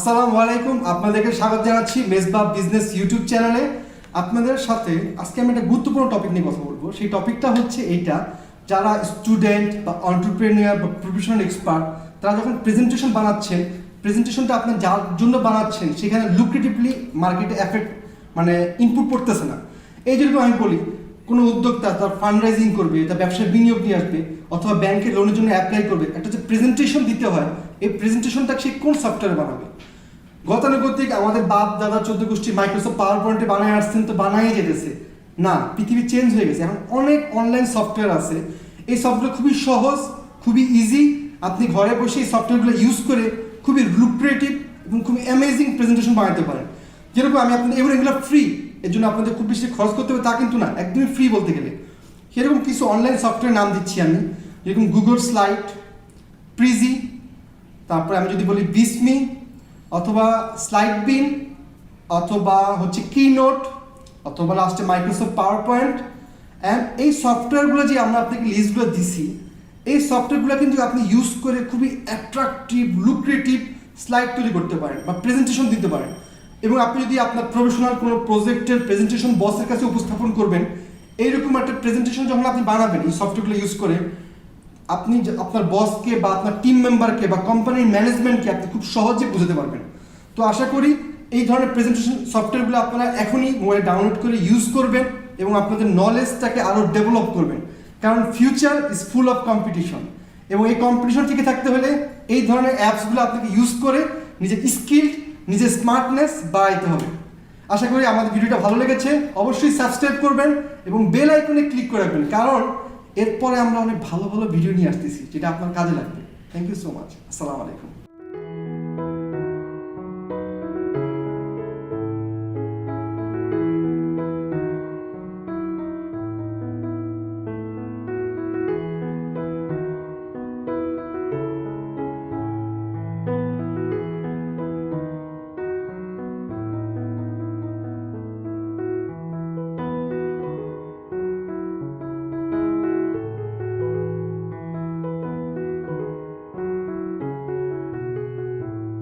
আসসালামু আলাইকুম, আপনাদেরকে স্বাগত জানাচ্ছি মেজবা বিজনেস ইউটিউব চ্যানেলে। আপনাদের সাথে আজকে আমি একটা গুরুত্বপূর্ণ টপিক নিয়ে কথা বলবো। সেই টপিকটা হচ্ছে এইটা, যারা স্টুডেন্ট বা এন্টারপ্রেনিউর বা প্রফেশনাল এক্সপার্ট, তারা যখন প্রেজেন্টেশন বানাচ্ছেন, প্রেজেন্টেশনটা আপনি যার জন্য বানাচ্ছেন সেখানে লুক্রেটিভলি মার্কেটে এফেক্ট ইনপুট পড়তেছে না। এই যেরকম আমি বলি, কোনো উদ্যোক্তা তার ফান্ড রাইজিং করবে, তার ব্যবসায় বিনিয়োগ নিয়ে আসবে অথবা ব্যাংকের লোনের জন্য অ্যাপ্লাই করবে, একটা যে প্রেজেন্টেশন দিতে হয়, এই প্রেজেন্টেশনটা সে কোন সফটওয়্যারে বানাবে? গতানুগতিক আমাদের বাপ দাদা 14 গোষ্ঠী মাইক্রোসফট পাওয়ার পয়েন্টে বানায় আসছেন, তো বানাই যেতেছে না। পৃথিবী চেঞ্জ হয়ে গেছে, এখন অনেক অনলাইন সফটওয়্যার আছে। এই সফটওয়্যার খুবই সহজ, খুবই ইজি। আপনি ঘরে বসে এই সফটওয়্যারগুলো ইউজ করে খুবই লুক্রেটিভ এবং খুবই অ্যামেজিং প্রেজেন্টেশন বানাতে পারেন। যেরকম আমি আপনাদের এগুলো ফ্রি, এর জন্য আপনাদের খুব বেশি খরচ করতে হবে তা কিন্তু না, একদমই ফ্রি বলতে গেলে। সেরকম কিছু অনলাইন সফটওয়্যার নাম দিচ্ছি আমি, যেরকম গুগল স্লাইড, প্রিজি, তারপরে আমি যদি বলি বিসমি, অথবা স্লাইড বিন, অথবা হচ্ছে কিনোট, অথবা লাস্টে মাইক্রোসফট পাওয়ার পয়েন্ট। অ্যান্ড এই সফটওয়্যারগুলো যে আমরা আপনাকে লিস্টগুলো দিছি, এই সফটওয়্যারগুলো কিন্তু আপনি ইউজ করে খুবই অ্যাট্রাকটিভ লুক্রেটিভ স্লাইড তৈরি করতে পারেন বা প্রেজেন্টেশন দিতে পারেন। এবং আপনি যদি আপনার প্রফেশনাল কোনো প্রজেক্টের প্রেজেন্টেশন বসের কাছে উপস্থাপন করবেন, এইরকম একটা প্রেজেন্টেশন যখন আপনি বানাবেন এই সফটওয়্যারগুলো ইউজ করে, আপনি আপনার বসকে বা আপনার টিম মেম্বারকে বা কোম্পানির ম্যানেজমেন্টকে আপনি খুব সহজে বুঝাতে পারবেন। তো আশা করি এই ধরনের প্রেজেন্টেশন সফটওয়্যারগুলো আপনারা এখনই মোবাইলে ডাউনলোড করে ইউজ করবেন এবং আপনাদের নলেজটাকে আরও ডেভেলপ করবেন। কারণ future is full of competition, এবং এই কম্পিটিশন থেকে থাকতে হলে এই ধরনের অ্যাপসগুলো আপনাকে ইউজ করে নিজের স্কিল, নিজের স্মার্টনেস বাড়াইতে হবে। আশা করি আমাদের ভিডিওটা ভালো লেগেছে। অবশ্যই সাবস্ক্রাইব করবেন এবং বেল আইকনে ক্লিক করে রাখবেন, কারণ এরপরে আমরা অনেক ভালো ভালো ভিডিও নিয়ে আসতেছি যেটা আপনার কাজে লাগবে। Thank you so much. আসসালামু আলাইকুম।